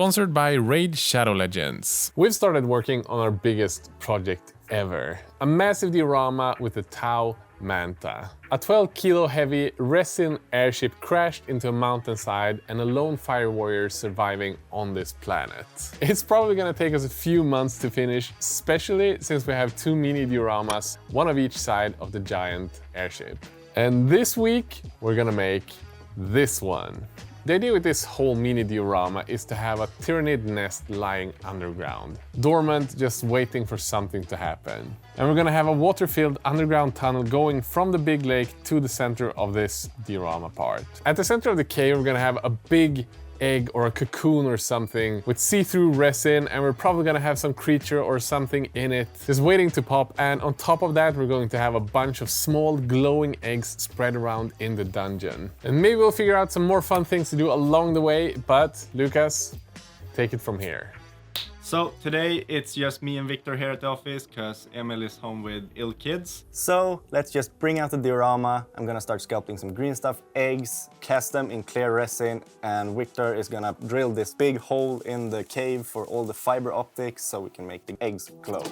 Sponsored by Raid Shadow Legends. We've started working on our biggest project ever. A massive diorama with a Tau Manta. A 12 kilo heavy resin airship crashed into a mountainside and a lone fire warrior surviving on this planet. It's probably gonna take us a few months to finish, especially since we have two mini dioramas, one of each side of the giant airship. And this week, we're gonna make this one. The idea with this whole mini diorama is to have a Tyranid nest lying underground, dormant, just waiting for something to happen. And we're gonna have a water-filled underground tunnel going from the big lake to the center of this diorama part. At the center of the cave, we're gonna have a big egg or a cocoon or something with see-through resin, and we're probably gonna have some creature or something in it just waiting to pop. And on top of that, we're going to have a bunch of small glowing eggs spread around in the dungeon. And maybe we'll figure out some more fun things to do along the way, but Lucas, take it from here. So today it's just me and Victor here at the office because Emil is home with ill kids. So let's just bring out the diorama. I'm gonna start sculpting some green stuff eggs, cast them in clear resin, and Victor is gonna drill this big hole in the cave for all the fiber optics so we can make the eggs glow.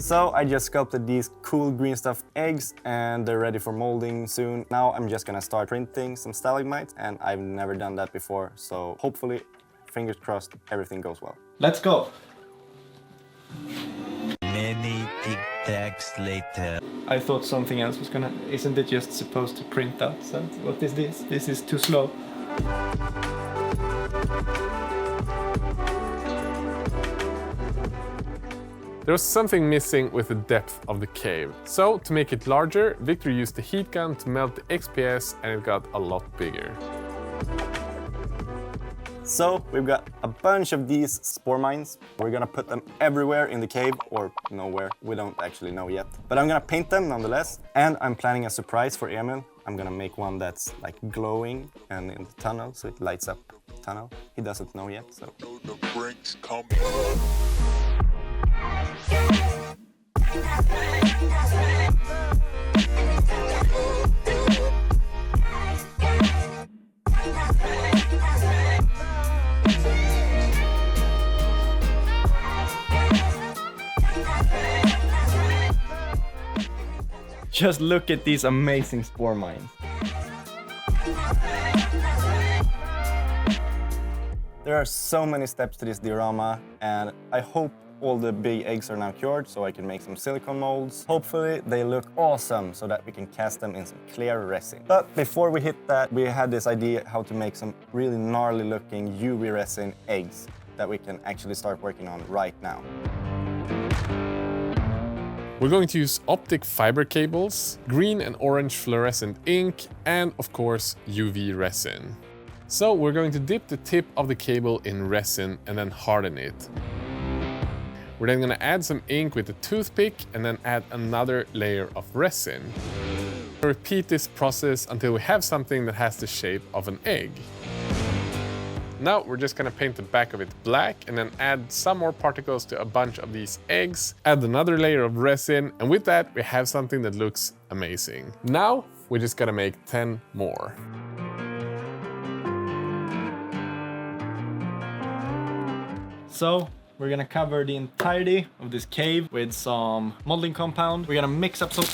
So I just sculpted these cool green stuff eggs and they're ready for molding soon. Now I'm just gonna start printing some stalagmites, and I've never done that before, so hopefully, fingers crossed, everything goes well. Let's go! Many tic-tacs later. I thought something else was gonna... Isn't it just supposed to print out? So what is this? This is too slow. There was something missing with the depth of the cave. So, to make it larger, Victor used the heat gun to melt the XPS and it got a lot bigger. So we've got a bunch of these spore mines. We're gonna put them everywhere in the cave, or nowhere, we don't actually know yet. But I'm gonna paint them nonetheless, and I'm planning a surprise for Emil. I'm gonna make one that's like glowing and in the tunnel, so it lights up the tunnel. He doesn't know yet, so... The brink's coming. Just look at these amazing spore mines. There are so many steps to this diorama, and I hope all the big eggs are now cured so I can make some silicone molds. Hopefully they look awesome so that we can cast them in some clear resin. But before we hit that, we had this idea how to make some really gnarly looking UV resin eggs that we can actually start working on right now. We're going to use optic fiber cables, green and orange fluorescent ink, and of course UV resin. So we're going to dip the tip of the cable in resin and then harden it. We're then going to add some ink with a toothpick and then add another layer of resin. Repeat this process until we have something that has the shape of an egg. Now we're just gonna paint the back of it black and then add some more particles to a bunch of these eggs, add another layer of resin, and with that we have something that looks amazing. Now we're just gonna make 10 more. So we're gonna cover the entirety of this cave with some modeling compound. We're gonna mix up some...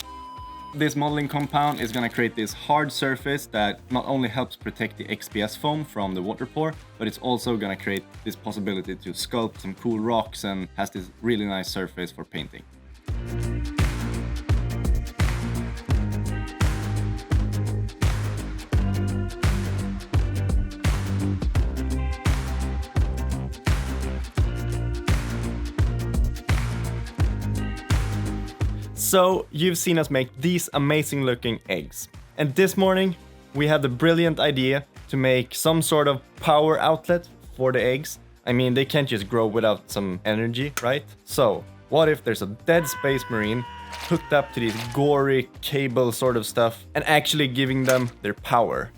This modeling compound is gonna create this hard surface that not only helps protect the XPS foam from the water pour, but it's also gonna create this possibility to sculpt some cool rocks and has this really nice surface for painting. So you've seen us make these amazing looking eggs. And this morning we had the brilliant idea to make some sort of power outlet for the eggs. I mean, they can't just grow without some energy, right? So what if there's a dead space marine hooked up to these gory cable sort of stuff and actually giving them their power?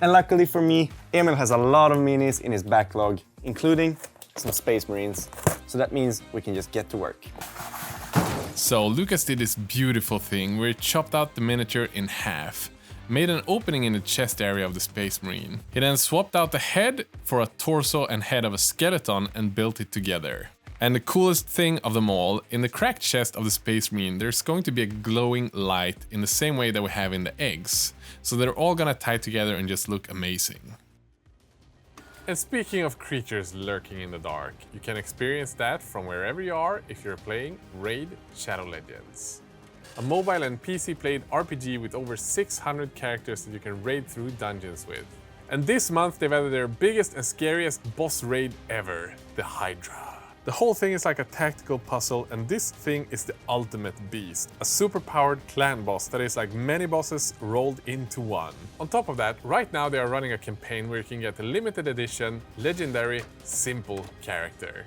And luckily for me, Emil has a lot of minis in his backlog, including some space marines. So that means we can just get to work. So Lucas did this beautiful thing where he chopped out the miniature in half, made an opening in the chest area of the Space Marine. He then swapped out the head for a torso and head of a skeleton and built it together. And the coolest thing of them all, in the cracked chest of the Space Marine, there's going to be a glowing light in the same way that we have in the eggs. So they're all gonna tie together and just look amazing. And speaking of creatures lurking in the dark, you can experience that from wherever you are if you're playing Raid Shadow Legends. A mobile and PC played RPG with over 600 characters that you can raid through dungeons with. And this month they've added their biggest and scariest boss raid ever, the Hydra. The whole thing is like a tactical puzzle, and this thing is the ultimate beast. A superpowered clan boss that is like many bosses rolled into one. On top of that, right now they are running a campaign where you can get a limited edition, legendary, simple character.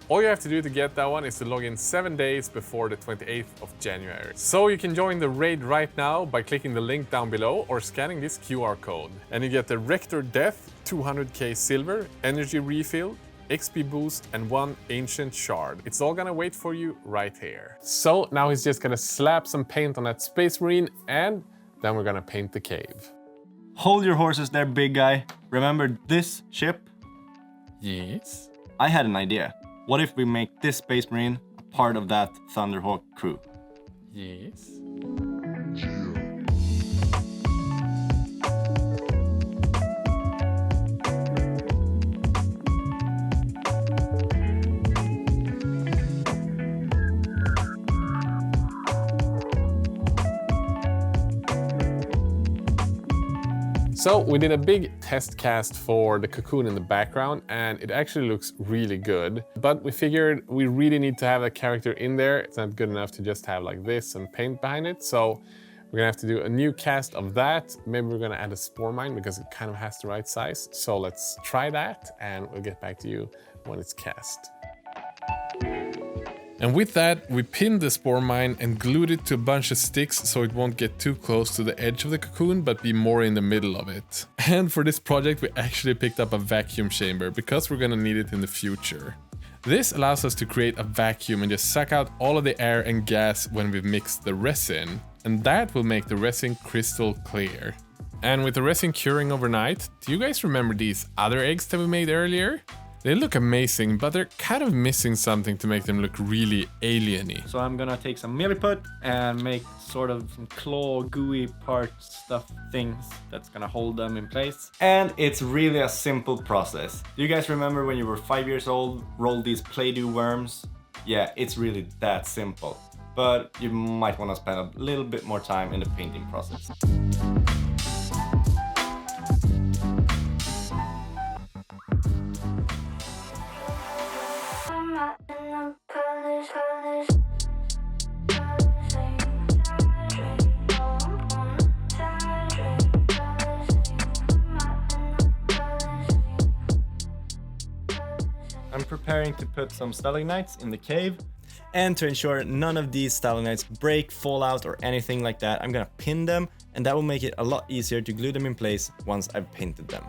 All you have to do to get that one is to log in 7 days before the 28th of January. So you can join the raid right now by clicking the link down below or scanning this QR code. And you get the Rector Death, 200k silver, energy refill, XP boost and 1 ancient shard. It's all gonna wait for you right here. So now he's just gonna slap some paint on that Space Marine and then we're gonna paint the cave. Hold your horses there, big guy. Remember this ship? Yes? I had an idea. What if we make this Space Marine a part of that Thunderhawk crew? Yes? So we did a big test cast for the cocoon in the background and it actually looks really good. But we figured we really need to have a character in there. It's not good enough to just have like this and paint behind it. So we're gonna have to do a new cast of that. Maybe we're gonna add a spore mine because it kind of has the right size. So let's try that and we'll get back to you when it's cast. And with that, we pinned the spore mine and glued it to a bunch of sticks so it won't get too close to the edge of the cocoon but be more in the middle of it. And for this project we actually picked up a vacuum chamber because we're gonna need it in the future. This allows us to create a vacuum and just suck out all of the air and gas when we've mixed the resin. And that will make the resin crystal clear. And with the resin curing overnight, do you guys remember these other eggs that we made earlier? They look amazing, but they're kind of missing something to make them look really alien-y. So I'm gonna take some milliput and make sort of some claw, gooey part stuff things that's gonna hold them in place. And it's really a simple process. Do you guys remember when you were 5 years old, rolled these Play-Doh worms? Yeah, it's really that simple. But you might wanna spend a little bit more time in the painting process. I'm preparing to put some stalagmites in the cave. And to ensure none of these stalagmites break, fall out or anything like that, I'm gonna pin them and that will make it a lot easier to glue them in place once I've painted them.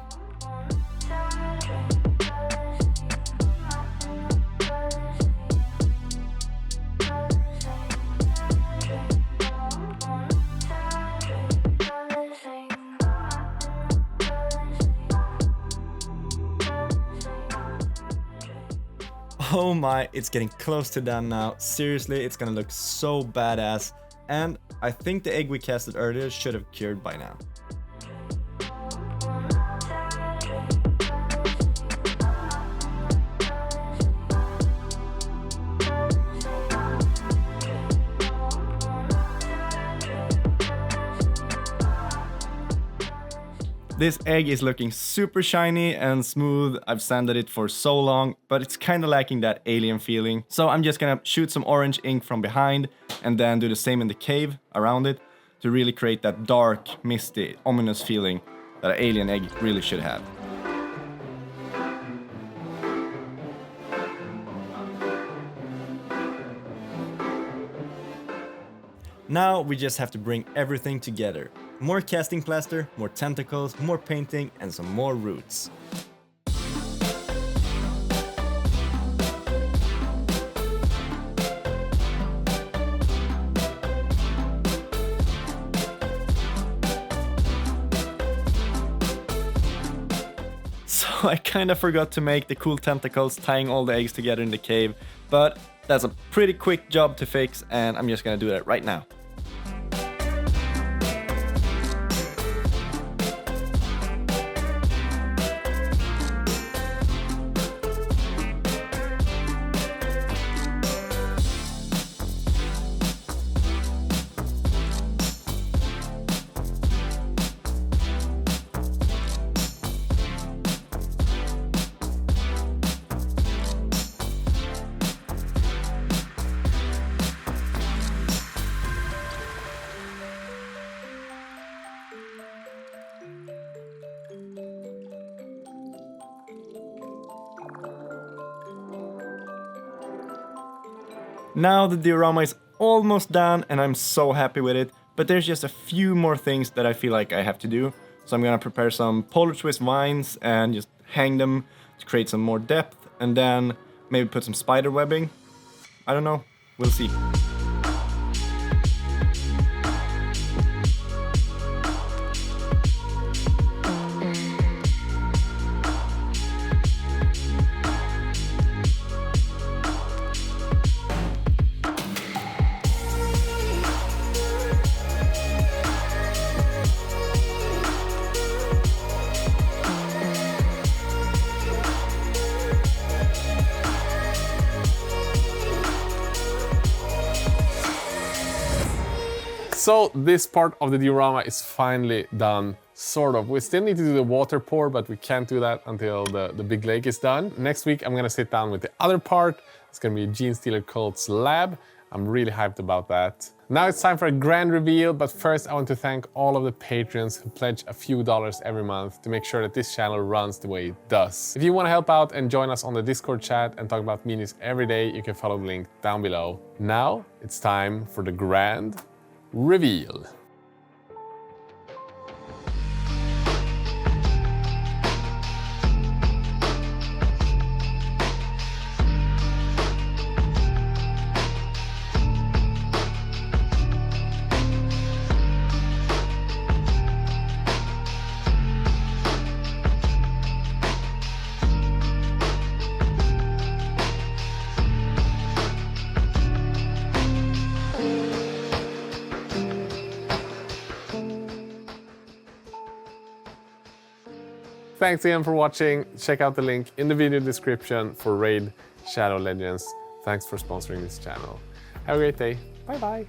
Oh my, it's getting close to done now. Seriously, it's gonna look so badass. And I think the egg we casted earlier should have cured by now. This egg is looking super shiny and smooth. I've sanded it for so long, but it's kind of lacking that alien feeling. So I'm just gonna shoot some orange ink from behind and then do the same in the cave around it to really create that dark, misty, ominous feeling that an alien egg really should have. Now we just have to bring everything together. More casting plaster, more tentacles, more painting, and some more roots. So I kinda forgot to make the cool tentacles tying all the eggs together in the cave, but that's a pretty quick job to fix, and I'm just gonna do that right now. Now the diorama is almost done and I'm so happy with it, but there's just a few more things that I feel like I have to do. So I'm gonna prepare some polar twist vines and just hang them to create some more depth, and then maybe put some spider webbing. I don't know, we'll see. So this part of the diorama is finally done, sort of. We still need to do the water pour, but we can't do that until the big lake is done. Next week, I'm gonna sit down with the other part. It's gonna be Gene Stealer Colt's lab. I'm really hyped about that. Now it's time for a grand reveal, but first I want to thank all of the patrons who pledge a few dollars every month to make sure that this channel runs the way it does. If you want to help out and join us on the Discord chat and talk about me news every day, you can follow the link down below. Now it's time for the grand reveal. Thanks again for watching. Check out the link in the video description for Raid Shadow Legends. Thanks for sponsoring this channel. Have a great day. Bye bye.